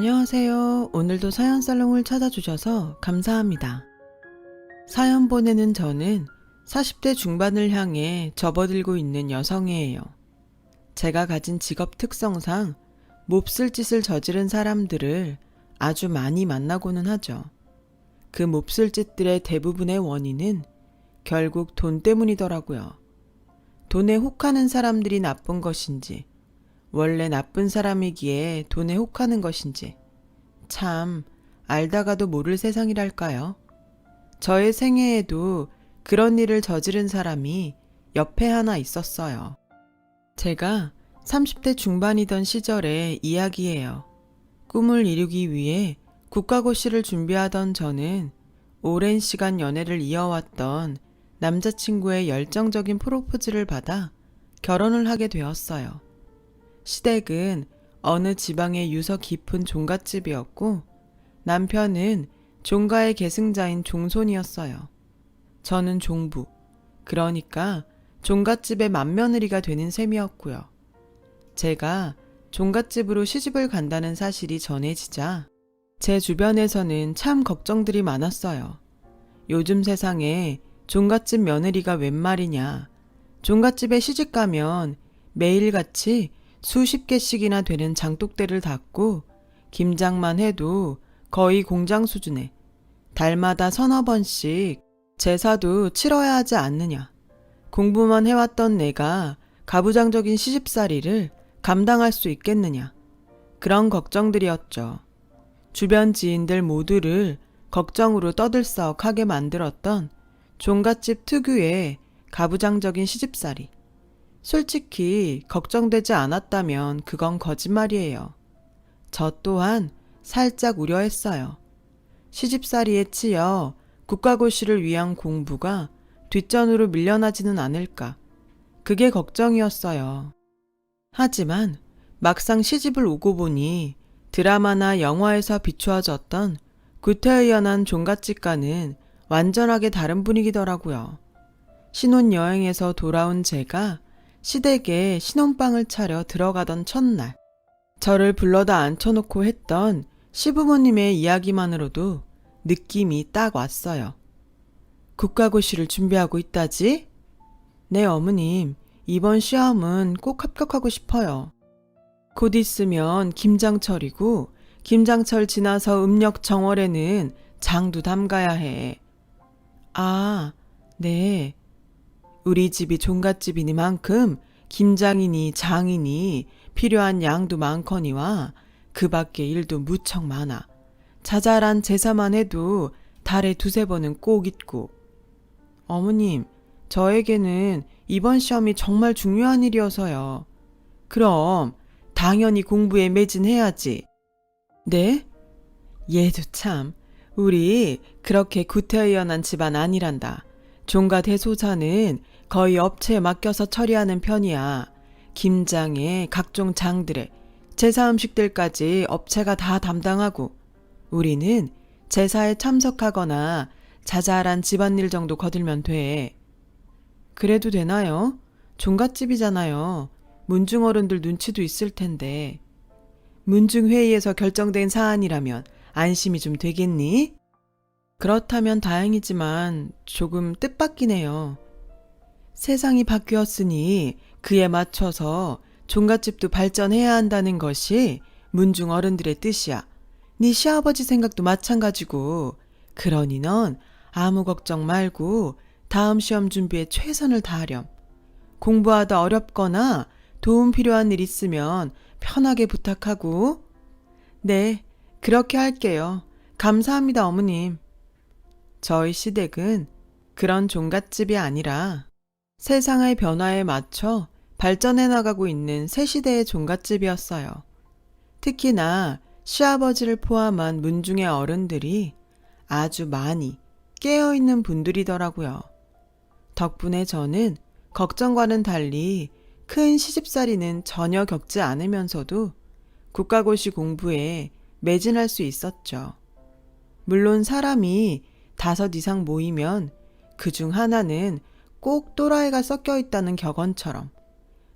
안녕하세요. 오늘도 사연살롱을 찾아주셔서 감사합니다. 사연 보내는 저는 40대 중반을 향해 접어들고 있는 여성이에요. 제가 가진 직업 특성상 몹쓸 짓을 저지른 사람들을 아주 많이 만나고는 하죠. 그 몹쓸 짓들의 대부분의 원인은 결국 돈 때문이더라고요. 돈에 혹하는 사람들이 나쁜 것인지, 원래 나쁜 사람이기에 돈에 혹하는 것인지 참 알다가도 모를 세상이랄까요. 저의 생애에도 그런 일을 저지른 사람이 옆에 하나 있었어요. 제가 30대 중반이던 시절의 이야기예요. 꿈을 이루기 위해 국가고시를 준비하던 저는 오랜 시간 연애를 이어왔던 남자친구의 열정적인 프로포즈를 받아 결혼을 하게 되었어요. 시댁은 어느 지방의 유서 깊은 종갓집이었고 남편은 종가의 계승자인 종손이었어요. 저는 종부, 그러니까 종갓집의 맏며느리가 되는 셈이었고요. 제가 종갓집으로 시집을 간다는 사실이 전해지자 제 주변에서는 참 걱정들이 많았어요. 요즘 세상에 종갓집 며느리가 웬 말이냐. 종갓집에 시집 가면 매일같이 수십 개씩이나 되는 장독대를 닫고 김장만 해도 거의 공장 수준에 달마다 서너 번씩 제사도 치러야 하지 않느냐. 공부만 해왔던 내가 가부장적인 시집살이를 감당할 수 있겠느냐. 그런 걱정들이었죠. 주변 지인들 모두를 걱정으로 떠들썩하게 만들었던 종갓집 특유의 가부장적인 시집살이. 솔직히 걱정되지 않았다면 그건 거짓말이에요. 저 또한 살짝 우려했어요. 시집살이에 치여 국가고시를 위한 공부가 뒷전으로 밀려나지는 않을까. 그게 걱정이었어요. 하지만 막상 시집을 오고 보니 드라마나 영화에서 비추어졌던 구태의연한 종갓집과는 완전하게 다른 분위기더라고요. 신혼여행에서 돌아온 제가 시댁에 신혼방을 차려 들어가던 첫날, 저를 불러다 앉혀놓고 했던 시부모님의 이야기만으로도 느낌이 딱 왔어요. 국가고시를 준비하고 있다지? 네, 어머님, 이번 시험은 꼭 합격하고 싶어요. 곧 있으면 김장철이고 김장철 지나서 음력 정월에는 장도 담가야 해. 아, 네. 우리 집이 종갓집이니만큼 김장이니 장이니 필요한 양도 많거니와 그 밖에 일도 무척 많아. 자잘한 제사만 해도 달에 두세 번은 꼭 있고. 어머님, 저에게는 이번 시험이 정말 중요한 일이어서요. 그럼 당연히 공부에 매진해야지. 네? 얘도 참, 우리 그렇게 구태의연한 집안 아니란다. 종가 대소사는 거의 업체에 맡겨서 처리하는 편이야. 김장에 각종 장들에 제사 음식들까지 업체가 다 담당하고 우리는 제사에 참석하거나 자잘한 집안일 정도 거들면 돼. 그래도 되나요? 종갓집이잖아요. 문중 어른들 눈치도 있을 텐데. 문중회의에서 결정된 사안이라면 안심이 좀 되겠니? 그렇다면 다행이지만 조금 뜻밖이네요. 세상이 바뀌었으니 그에 맞춰서 종갓집도 발전해야 한다는 것이 문중 어른들의 뜻이야. 네 시아버지 생각도 마찬가지고. 그러니 넌 아무 걱정 말고 다음 시험 준비에 최선을 다하렴. 공부하다 어렵거나 도움 필요한 일 있으면 편하게 부탁하고. 네, 그렇게 할게요. 감사합니다, 어머님. 저희 시댁은 그런 종갓집이 아니라 세상의 변화에 맞춰 발전해 나가고 있는 새 시대의 종갓집이었어요. 특히나 시아버지를 포함한 문중의 어른들이 아주 많이 깨어있는 분들이더라고요. 덕분에 저는 걱정과는 달리 큰 시집살이는 전혀 겪지 않으면서도 국가고시 공부에 매진할 수 있었죠. 물론 사람이 5 이상 모이면 그중 하나는 꼭 또라이가 섞여 있다는 격언처럼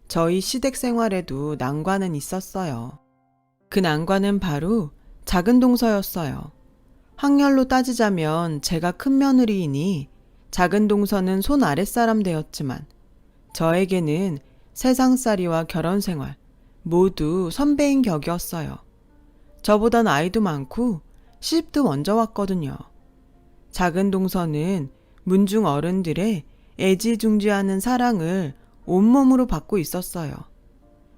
저희 시댁 생활에도 난관은 있었어요. 그 난관은 바로 작은 동서였어요. 학렬로 따지자면 제가 큰 며느리이니 작은 동서는 손 아랫사람 되었지만 저에게는 세상살이와 결혼생활 모두 선배인 격이었어요. 저보다 나이도 많고 시집도 먼저 왔거든요. 작은 동서는 문중 어른들의 애지중지하는 사랑을 온몸으로 받고 있었어요.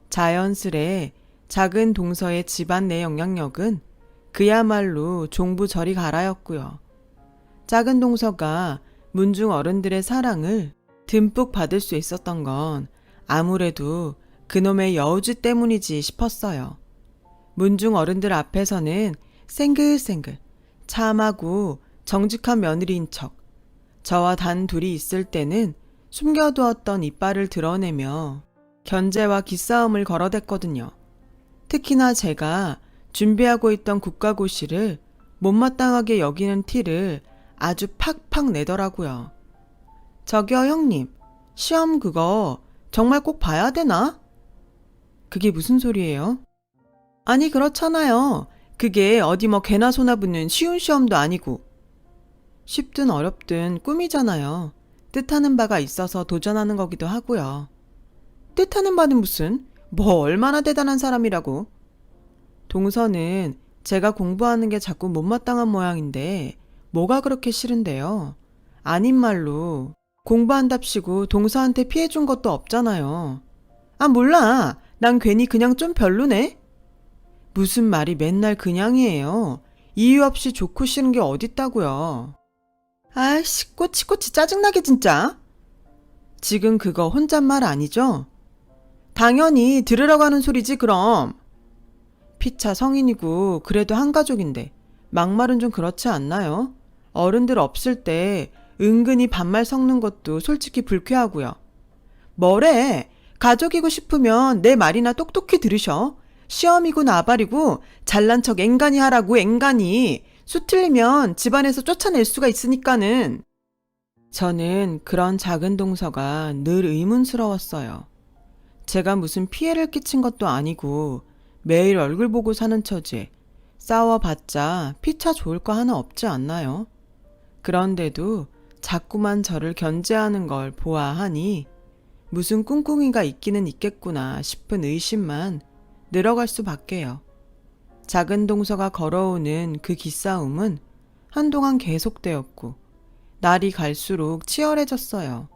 자연스레 작은 동서의 집안 내 영향력은 그야말로 종부 저리 가라였고요. 작은 동서가 문중 어른들의 사랑을 듬뿍 받을 수 있었던 건 아무래도 그놈의 여우짓 때문이지 싶었어요. 문중 어른들 앞에서는 생글생글 참하고 정직한 며느리인 척, 저와 단 둘이 있을 때는 숨겨두었던 이빨을 드러내며 견제와 기싸움을 걸어댔거든요. 특히나 제가 준비하고 있던 국가고시를 못마땅하게 여기는 티를 아주 팍팍 내더라고요. 저기요 형님, 시험 그거 정말 꼭 봐야 되나? 그게 무슨 소리예요? 아니 그렇잖아요. 그게 어디 뭐 개나 소나 붙는 쉬운 시험도 아니고. 쉽든 어렵든 꿈이잖아요. 뜻하는 바가 있어서 도전하는 거기도 하고요. 뜻하는 바는 무슨? 뭐 얼마나 대단한 사람이라고. 동서는 제가 공부하는 게 자꾸 못마땅한 모양인데 뭐가 그렇게 싫은데요. 아닌 말로 공부한답시고 동서한테 피해준 것도 없잖아요. 아 몰라. 난 괜히 그냥 좀 별로네. 무슨 말이 맨날 그냥이에요. 이유 없이 좋고 싫은 게 어딨다고요. 아이씨 꼬치꼬치 짜증나게 진짜. 지금 그거 혼잣말 아니죠? 당연히 들으라고 하는 소리지 그럼. 피차 성인이고 그래도 한 가족인데 막말은 좀 그렇지 않나요? 어른들 없을 때 은근히 반말 섞는 것도 솔직히 불쾌하고요. 뭐래? 가족이고 싶으면 내 말이나 똑똑히 들으셔. 시험이고 나발이고 잘난 척 앵간히 하라고 앵간히. 수 틀리면 집안에서 쫓아낼 수가 있으니까는. 저는 그런 작은 동서가 늘 의문스러웠어요. 제가 무슨 피해를 끼친 것도 아니고 매일 얼굴 보고 사는 처지에 싸워봤자 피차 좋을 거 하나 없지 않나요? 그런데도 자꾸만 저를 견제하는 걸 보아하니 무슨 꿍꿍이가 있기는 있겠구나 싶은 의심만 늘어갈 수밖에요. 작은 동서가 걸어오는 그 기싸움은 한동안 계속되었고 날이 갈수록 치열해졌어요.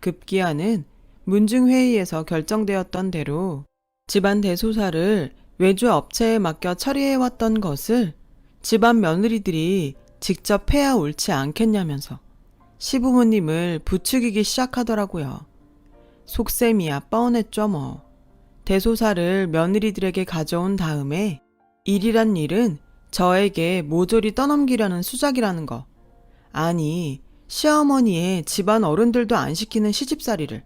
급기야는 문중회의에서 결정되었던 대로 집안 대소사를 외주 업체에 맡겨 처리해왔던 것을 집안 며느리들이 직접 해야 옳지 않겠냐면서 시부모님을 부추기기 시작하더라고요. 속셈이야 뻔했죠 뭐. 대소사를 며느리들에게 가져온 다음에 일이란 일은 저에게 모조리 떠넘기려는 수작이라는 거. 아니 시어머니의 집안 어른들도 안 시키는 시집살이를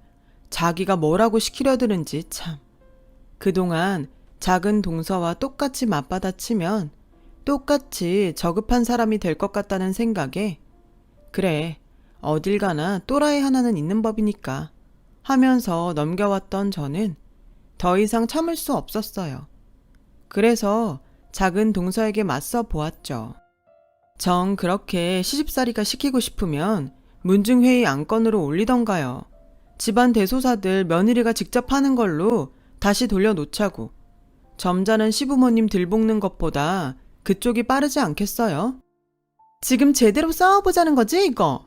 자기가 뭐라고 시키려 드는지 참. 그동안 작은 동서와 똑같이 맞받아치면 똑같이 저급한 사람이 될 것 같다는 생각에 그래 어딜 가나 또라이 하나는 있는 법이니까 하면서 넘겨왔던 저는 더 이상 참을 수 없었어요. 그래서 작은 동서에게 맞서 보았죠. 정 그렇게 시집살이가 시키고 싶으면 문중회의 안건으로 올리던가요. 집안 대소사들 며느리가 직접 하는 걸로 다시 돌려놓자고. 점잖은 시부모님 들볶는 것보다 그쪽이 빠르지 않겠어요? 지금 제대로 싸워보자는 거지 이거?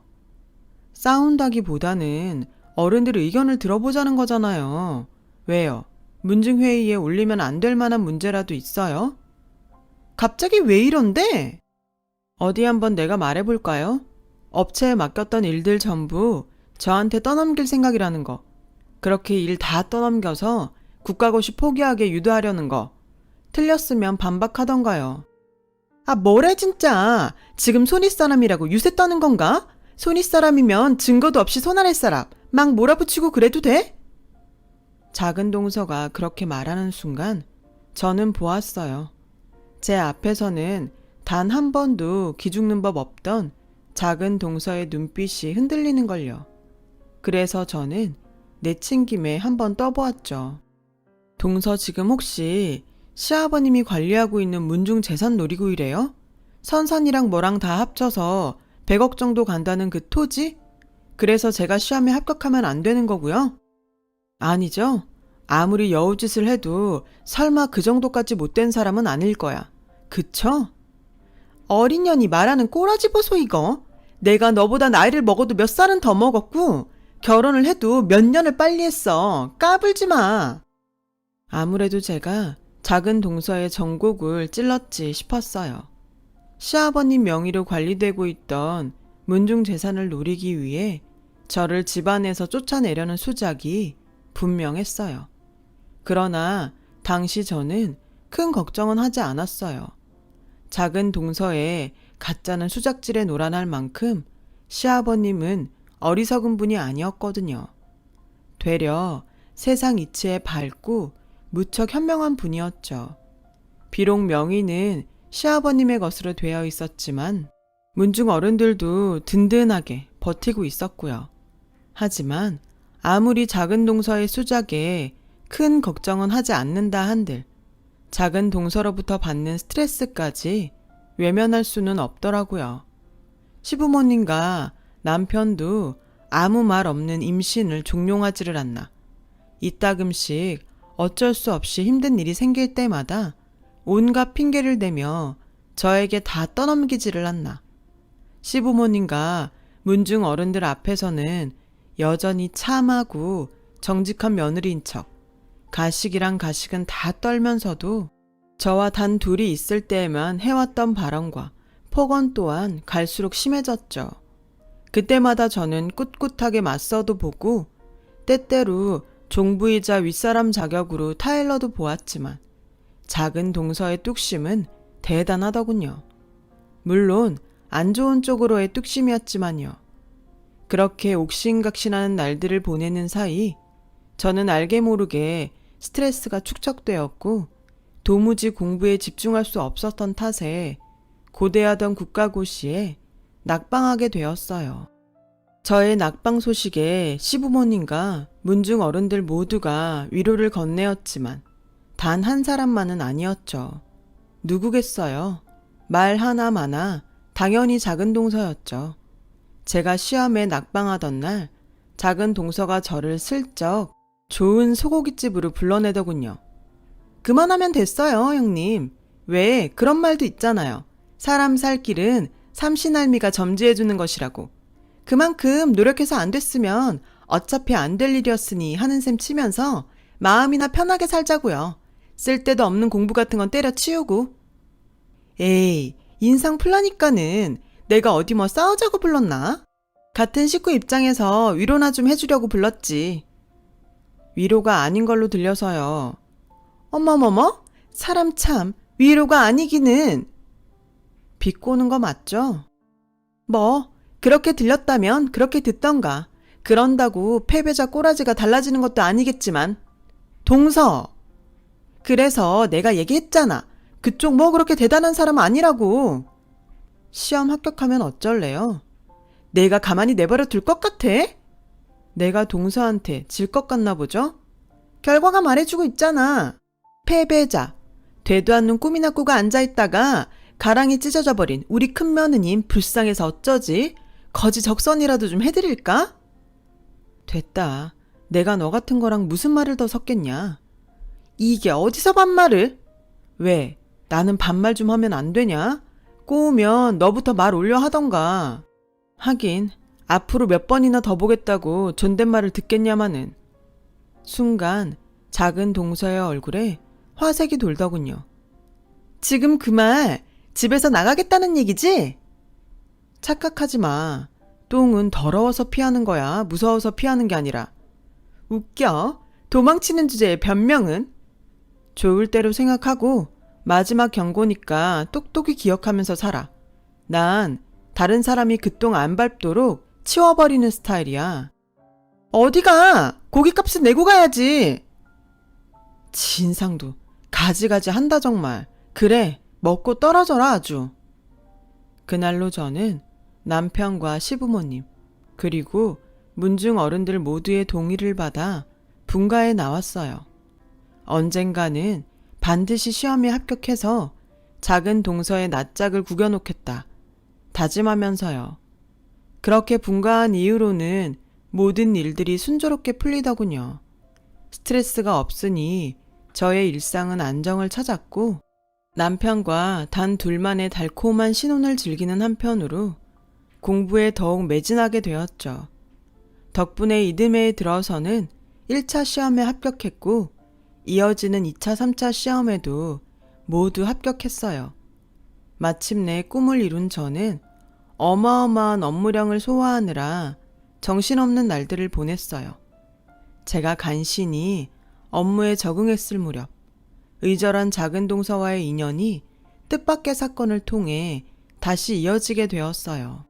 싸운다기보다는 어른들 의견을 들어보자는 거잖아요. 왜요? 문중회의에 올리면 안 될 만한 문제라도 있어요? 갑자기 왜 이런데? 어디 한번 내가 말해볼까요? 업체에 맡겼던 일들 전부 저한테 떠넘길 생각이라는 거. 그렇게 일 다 떠넘겨서 국가고시 포기하게 유도하려는 거. 틀렸으면 반박하던가요. 아 뭐래 진짜. 지금 손윗사람이라고 유세 떠는 건가? 손윗사람이면 증거도 없이 손 아랫사람 막 몰아붙이고 그래도 돼? 작은 동서가 그렇게 말하는 순간 저는 보았어요. 제 앞에서는 단 한 번도 기죽는 법 없던 작은 동서의 눈빛이 흔들리는 걸요. 그래서 저는 내친 김에 한번 떠보았죠. 동서 지금 혹시 시아버님이 관리하고 있는 문중 재산 놀이구이래요? 선산이랑 뭐랑 다 합쳐서 100억 정도 간다는 그 토지? 그래서 제가 시험에 합격하면 안 되는 거고요? 아니죠. 아무리 여우짓을 해도 설마 그 정도까지 못된 사람은 아닐 거야. 그쵸? 어린 년이 말하는 꼬라지 보소 이거. 내가 너보다 나이를 먹어도 몇 살은 더 먹었고 결혼을 해도 몇 년을 빨리 했어. 까불지 마. 아무래도 제가 작은 동서의 정곡을 찔렀지 싶었어요. 시아버님 명의로 관리되고 있던 문중 재산을 노리기 위해 저를 집안에서 쫓아내려는 수작이 분명했어요. 그러나 당시 저는 큰 걱정은 하지 않았어요. 작은 동서에 가짜는 수작질에 놀아날 만큼 시아버님은 어리석은 분이 아니었거든요. 되려 세상 이치에 밝고 무척 현명한 분이었죠. 비록 명의는 시아버님의 것으로 되어 있었지만 문중 어른들도 든든하게 버티고 있었고요. 하지만 아무리 작은 동서의 수작에 큰 걱정은 하지 않는다 한들 작은 동서로부터 받는 스트레스까지 외면할 수는 없더라고요. 시부모님과 남편도 아무 말 없는 임신을 종용하지를 않나. 이따금씩 어쩔 수 없이 힘든 일이 생길 때마다 온갖 핑계를 대며 저에게 다 떠넘기지를 않나. 시부모님과 문중 어른들 앞에서는 여전히 참하고 정직한 며느리인 척, 가식이랑 가식은 다 떨면서도 저와 단 둘이 있을 때에만 해왔던 발언과 폭언 또한 갈수록 심해졌죠. 그때마다 저는 꿋꿋하게 맞서도 보고 때때로 종부이자 윗사람 자격으로 타일러도 보았지만 작은 동서의 뚝심은 대단하더군요. 물론 안 좋은 쪽으로의 뚝심이었지만요. 그렇게 옥신각신하는 날들을 보내는 사이 저는 알게 모르게 스트레스가 축적되었고 도무지 공부에 집중할 수 없었던 탓에 고대하던 국가고시에 낙방하게 되었어요. 저의 낙방 소식에 시부모님과 문중 어른들 모두가 위로를 건네었지만 단 한 사람만은 아니었죠. 누구겠어요? 말 하나마나 당연히 작은 동서였죠. 제가 시험에 낙방하던 날 작은 동서가 저를 슬쩍 좋은 소고기집으로 불러내더군요. 그만하면 됐어요, 형님. 왜 그런 말도 있잖아요. 사람 살 길은 삼시날미가 점지해주는 것이라고. 그만큼 노력해서 안 됐으면 어차피 안 될 일이었으니 하는 셈 치면서 마음이나 편하게 살자고요. 쓸데도 없는 공부 같은 건 때려치우고. 에이, 인상 풀라니까는 내가 어디 뭐 싸우자고 불렀나? 같은 식구 입장에서 위로나 좀 해주려고 불렀지. 위로가 아닌 걸로 들려서요. 어머머머? 사람 참 위로가 아니기는. 비꼬는 거 맞죠? 뭐 그렇게 들렸다면 그렇게 듣던가. 그런다고 패배자 꼬라지가 달라지는 것도 아니겠지만. 동서. 그래서 내가 얘기했잖아. 그쪽 뭐 그렇게 대단한 사람 아니라고. 시험 합격하면 어쩔래요? 내가 가만히 내버려 둘 것 같아? 내가 동서한테 질 것 같나 보죠? 결과가 말해주고 있잖아. 패배자. 되도 않는 꿈이나 꾸고 앉아있다가 가랑이 찢어져 버린 우리 큰 며느님 불쌍해서 어쩌지? 거지 적선이라도 좀 해드릴까? 됐다. 내가 너 같은 거랑 무슨 말을 더 섞겠냐? 이게 어디서 반말을? 왜? 나는 반말 좀 하면 안 되냐? 꼬우면 너부터 말 올려 하던가. 하긴 앞으로 몇 번이나 더 보겠다고 존댓말을 듣겠냐마는. 순간 작은 동서의 얼굴에 화색이 돌더군요. 지금 그 말 집에서 나가겠다는 얘기지? 착각하지 마. 똥은 더러워서 피하는 거야. 무서워서 피하는 게 아니라. 웃겨. 도망치는 주제에 변명은? 좋을 대로 생각하고 마지막 경고니까 똑똑히 기억하면서 살아. 난 다른 사람이 그 똥 안 밟도록 치워버리는 스타일이야. 어디가? 고깃값은 내고 가야지. 진상도 가지가지 한다 정말. 그래, 먹고 떨어져라 아주. 그날로 저는 남편과 시부모님 그리고 문중 어른들 모두의 동의를 받아 분가에 나왔어요. 언젠가는 반드시 시험에 합격해서 작은 동서의 낯짝을 구겨놓겠다 다짐하면서요. 그렇게 분가한 이후로는 모든 일들이 순조롭게 풀리더군요. 스트레스가 없으니 저의 일상은 안정을 찾았고 남편과 단 둘만의 달콤한 신혼을 즐기는 한편으로 공부에 더욱 매진하게 되었죠. 덕분에 이듬해에 들어서는 1차 시험에 합격했고 이어지는 2차, 3차 시험에도 모두 합격했어요. 마침내 꿈을 이룬 저는 어마어마한 업무량을 소화하느라 정신없는 날들을 보냈어요. 제가 간신히 업무에 적응했을 무렵 의절한 작은 동서와의 인연이 뜻밖의 사건을 통해 다시 이어지게 되었어요.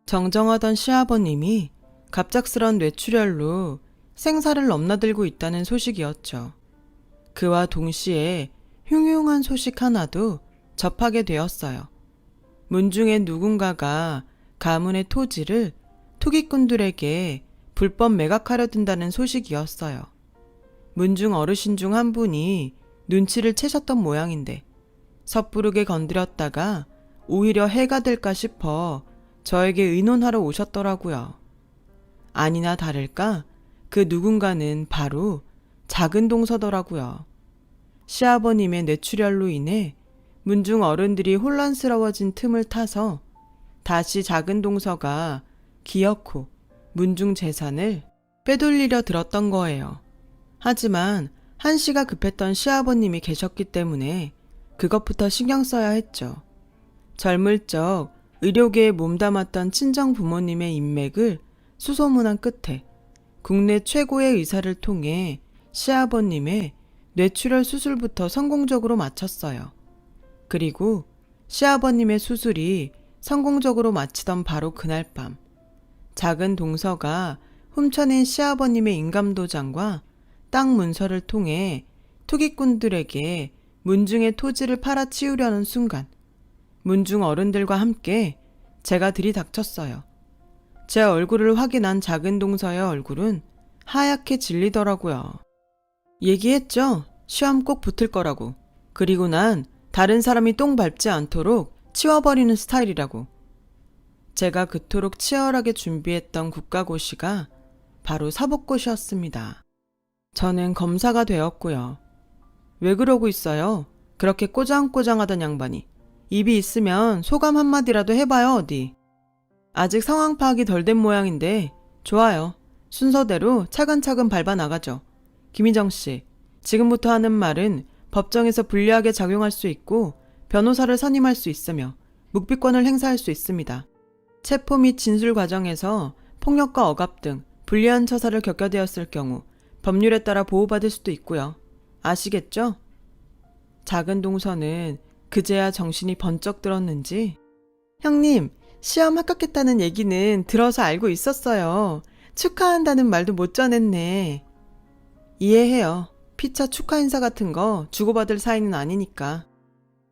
정정하던 시아버님이 갑작스런 뇌출혈로 생사를 넘나들고 있다는 소식이었죠. 그와 동시에 흉흉한 소식 하나도 접하게 되었어요. 문중의 누군가가 가문의 토지를 투기꾼들에게 불법 매각하려 든다는 소식이었어요. 문중 어르신 중 한 분이 눈치를 채셨던 모양인데 섣부르게 건드렸다가 오히려 해가 될까 싶어 저에게 의논하러 오셨더라고요. 아니나 다를까 그 누군가는 바로 작은 동서더라고요. 시아버님의 뇌출혈로 인해 문중 어른들이 혼란스러워진 틈을 타서 다시 작은 동서가 기어코 문중 재산을 빼돌리려 들었던 거예요. 하지만 한시가 급했던 시아버님이 계셨기 때문에 그것부터 신경 써야 했죠. 젊을 적 의료계에 몸담았던 친정 부모님의 인맥을 수소문한 끝에 국내 최고의 의사를 통해 시아버님의 뇌출혈 수술부터 성공적으로 마쳤어요. 그리고 시아버님의 수술이 성공적으로 마치던 바로 그날 밤 작은 동서가 훔쳐낸 시아버님의 인감도장과 땅 문서를 통해 투기꾼들에게 문중의 토지를 팔아치우려는 순간 문중 어른들과 함께 제가 들이닥쳤어요. 제 얼굴을 확인한 작은 동서의 얼굴은 하얗게 질리더라고요. 얘기했죠? 시험 꼭 붙을 거라고. 그리고 난 다른 사람이 똥 밟지 않도록 치워버리는 스타일이라고. 제가 그토록 치열하게 준비했던 국가고시가 바로 사법고시였습니다. 저는 검사가 되었고요. 왜 그러고 있어요? 그렇게 꼬장꼬장하던 양반이. 입이 있으면 소감 한마디라도 해봐요 어디. 아직 상황 파악이 덜 된 모양인데 좋아요. 순서대로 차근차근 밟아 나가죠. 김희정 씨, 지금부터 하는 말은 법정에서 불리하게 작용할 수 있고 변호사를 선임할 수 있으며 묵비권을 행사할 수 있습니다. 체포 및 진술 과정에서 폭력과 억압 등 불리한 처사를 겪게 되었을 경우 법률에 따라 보호받을 수도 있고요. 아시겠죠? 작은 동서는 그제야 정신이 번쩍 들었는지 형님, 시험 합격했다는 얘기는 들어서 알고 있었어요. 축하한다는 말도 못 전했네. 이해해요. 피차 축하 인사 같은 거 주고받을 사이는 아니니까.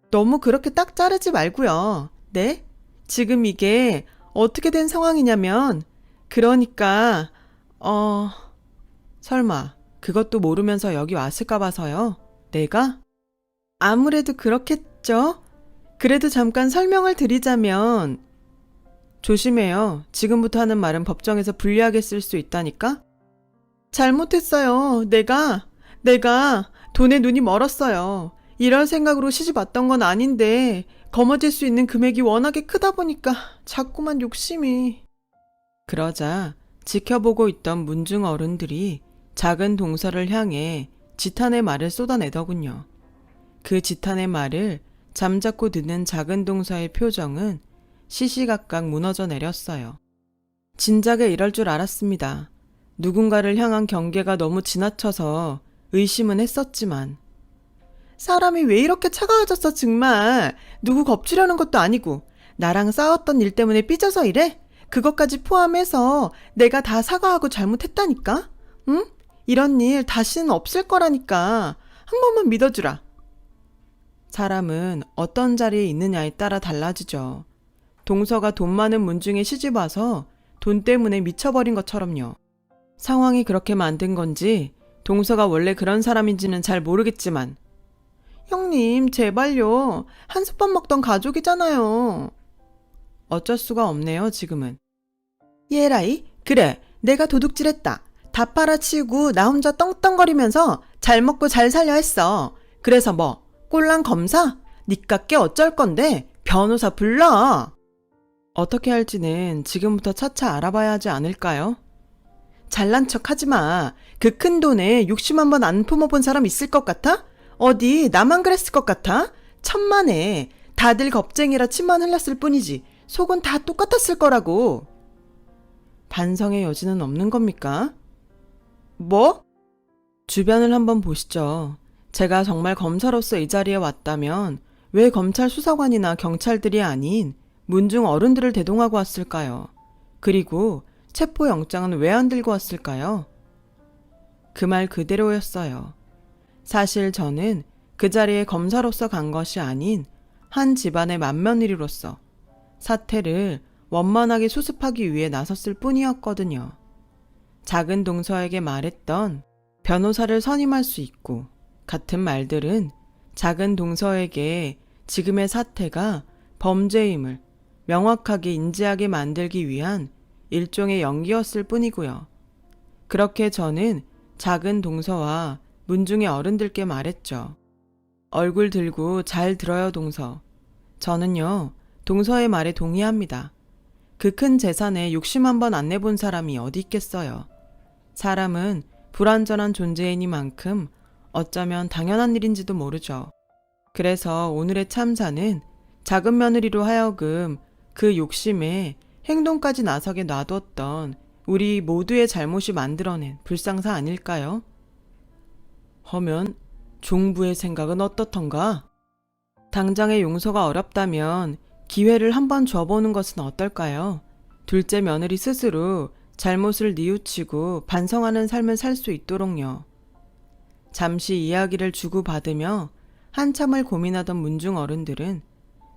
너무 그렇게 딱 자르지 말고요. 네? 지금 이게 어떻게 된 상황이냐면 그러니까 설마 그것도 모르면서 여기 왔을까 봐서요. 내가? 아무래도 그렇겠죠? 그래도 잠깐 설명을 드리자면 조심해요. 지금부터 하는 말은 법정에서 불리하게 쓸 수 있다니까? 잘못했어요. 내가 돈에 눈이 멀었어요. 이럴 생각으로 시집 왔던 건 아닌데 거머쥘 수 있는 금액이 워낙에 크다 보니까 자꾸만 욕심이. 그러자 지켜보고 있던 문중 어른들이 작은 동서를 향해 지탄의 말을 쏟아내더군요. 그 지탄의 말을 잠자코 듣는 작은 동서의 표정은 시시각각 무너져 내렸어요. 진작에 이럴 줄 알았습니다. 누군가를 향한 경계가 너무 지나쳐서 의심은 했었지만 사람이 왜 이렇게 차가워졌어 정말. 누구 겁주려는 것도 아니고 나랑 싸웠던 일 때문에 삐져서 이래? 그것까지 포함해서 내가 다 사과하고 잘못했다니까? 응? 이런 일 다시는 없을 거라니까. 한 번만 믿어주라. 사람은 어떤 자리에 있느냐에 따라 달라지죠. 동서가 돈 많은 문중에 시집 와서 돈 때문에 미쳐버린 것처럼요. 상황이 그렇게 만든 건지 동서가 원래 그런 사람인지는 잘 모르겠지만 형님, 제발요. 한솥밥 먹던 가족이잖아요. 어쩔 수가 없네요, 지금은. 얘라이, 그래, 내가 도둑질했다. 다 팔아치우고 나 혼자 떵떵거리면서 잘 먹고 잘 살려 했어. 그래서 뭐, 꼴랑 검사? 니깎게 어쩔 건데 변호사 불러. 어떻게 할지는 지금부터 차차 알아봐야 하지 않을까요? 잘난 척 하지 마. 그 큰 돈에 욕심 한 번 안 품어본 사람 있을 것 같아? 어디 나만 그랬을 것 같아? 천만에. 다들 겁쟁이라 침만 흘렸을 뿐이지 속은 다 똑같았을 거라고. 반성의 여지는 없는 겁니까? 뭐? 주변을 한번 보시죠. 제가 정말 검사로서 이 자리에 왔다면 왜 검찰 수사관이나 경찰들이 아닌 문중 어른들을 대동하고 왔을까요? 그리고 체포영장은 왜 안 들고 왔을까요? 그 말 그대로였어요. 사실 저는 그 자리에 검사로서 간 것이 아닌 한 집안의 맏며느리로서 사태를 원만하게 수습하기 위해 나섰을 뿐이었거든요. 작은 동서에게 말했던 변호사를 선임할 수 있고 같은 말들은 작은 동서에게 지금의 사태가 범죄임을 명확하게 인지하게 만들기 위한 일종의 연기였을 뿐이고요. 그렇게 저는 작은 동서와 문중의 어른들께 말했죠. 얼굴 들고 잘 들어요, 동서. 저는요, 동서의 말에 동의합니다. 그 큰 재산에 욕심 한번 안 내본 사람이 어디 있겠어요. 사람은 불완전한 존재이니만큼 어쩌면 당연한 일인지도 모르죠. 그래서 오늘의 참사는 작은 며느리로 하여금 그 욕심에 행동까지 나서게 놔뒀던 우리 모두의 잘못이 만들어낸 불상사 아닐까요? 허면 종부의 생각은 어떻던가? 당장의 용서가 어렵다면 기회를 한번 줘보는 것은 어떨까요? 둘째 며느리 스스로 잘못을 뉘우치고 반성하는 삶을 살 수 있도록요. 잠시 이야기를 주고받으며 한참을 고민하던 문중 어른들은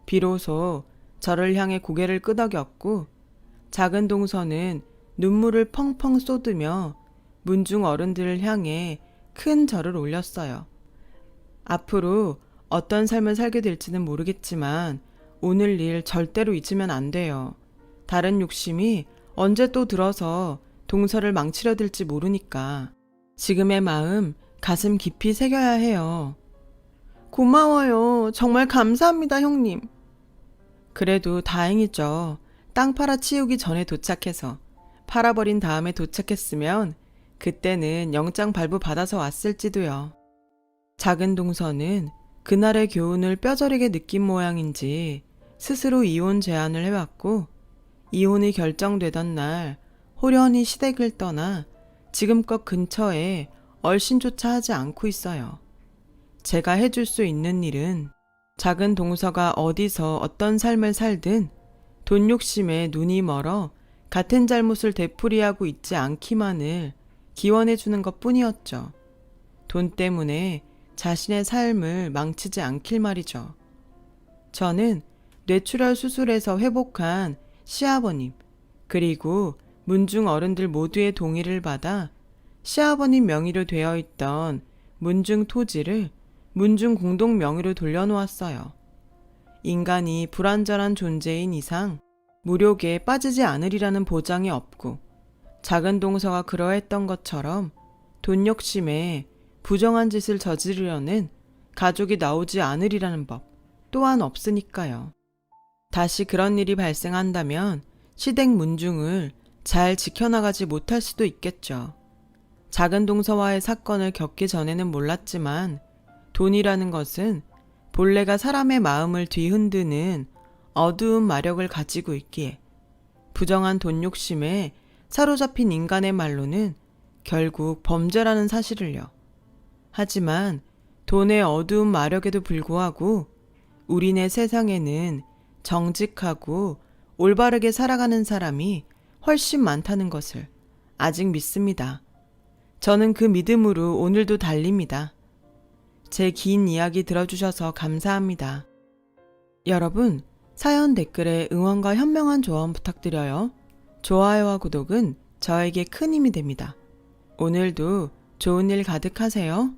비로소 저를 향해 고개를 끄덕였고 작은 동서는 눈물을 펑펑 쏟으며 문중 어른들을 향해 큰 절을 올렸어요. 앞으로 어떤 삶을 살게 될지는 모르겠지만 오늘 일 절대로 잊으면 안 돼요. 다른 욕심이 언제 또 들어서 동서를 망치려 들지 모르니까 지금의 마음 가슴 깊이 새겨야 해요. 고마워요. 정말 감사합니다, 형님. 그래도 다행이죠. 땅 팔아 치우기 전에 도착해서. 팔아버린 다음에 도착했으면 그때는 영장 발부 받아서 왔을지도요. 작은 동서는 그날의 교훈을 뼈저리게 느낀 모양인지 스스로 이혼 제안을 해왔고 이혼이 결정되던 날 호련히 시댁을 떠나 지금껏 근처에 얼씬조차 하지 않고 있어요. 제가 해줄 수 있는 일은 작은 동서가 어디서 어떤 삶을 살든 돈 욕심에 눈이 멀어 같은 잘못을 되풀이하고 있지 않기만을 기원해주는 것 뿐이었죠. 돈 때문에 자신의 삶을 망치지 않길 말이죠. 저는 뇌출혈 수술에서 회복한 시아버님 그리고 문중 어른들 모두의 동의를 받아 시아버님 명의로 되어 있던 문중 토지를 문중 공동 명의로 돌려놓았어요. 인간이 불완전한 존재인 이상 무력에 빠지지 않으리라는 보장이 없고 작은 동서가 그러했던 것처럼 돈 욕심에 부정한 짓을 저지르려는 가족이 나오지 않으리라는 법 또한 없으니까요. 다시 그런 일이 발생한다면 시댁 문중을 잘 지켜나가지 못할 수도 있겠죠. 작은 동서와의 사건을 겪기 전에는 몰랐지만 돈이라는 것은 본래가 사람의 마음을 뒤흔드는 어두운 마력을 가지고 있기에 부정한 돈 욕심에 사로잡힌 인간의 말로는 결국 범죄라는 사실을요. 하지만 돈의 어두운 마력에도 불구하고 우리네 세상에는 정직하고 올바르게 살아가는 사람이 훨씬 많다는 것을 아직 믿습니다. 저는 그 믿음으로 오늘도 달립니다. 제 긴 이야기 들어주셔서 감사합니다. 여러분, 사연 댓글에 응원과 현명한 조언 부탁드려요. 좋아요와 구독은 저에게 큰 힘이 됩니다. 오늘도 좋은 일 가득하세요.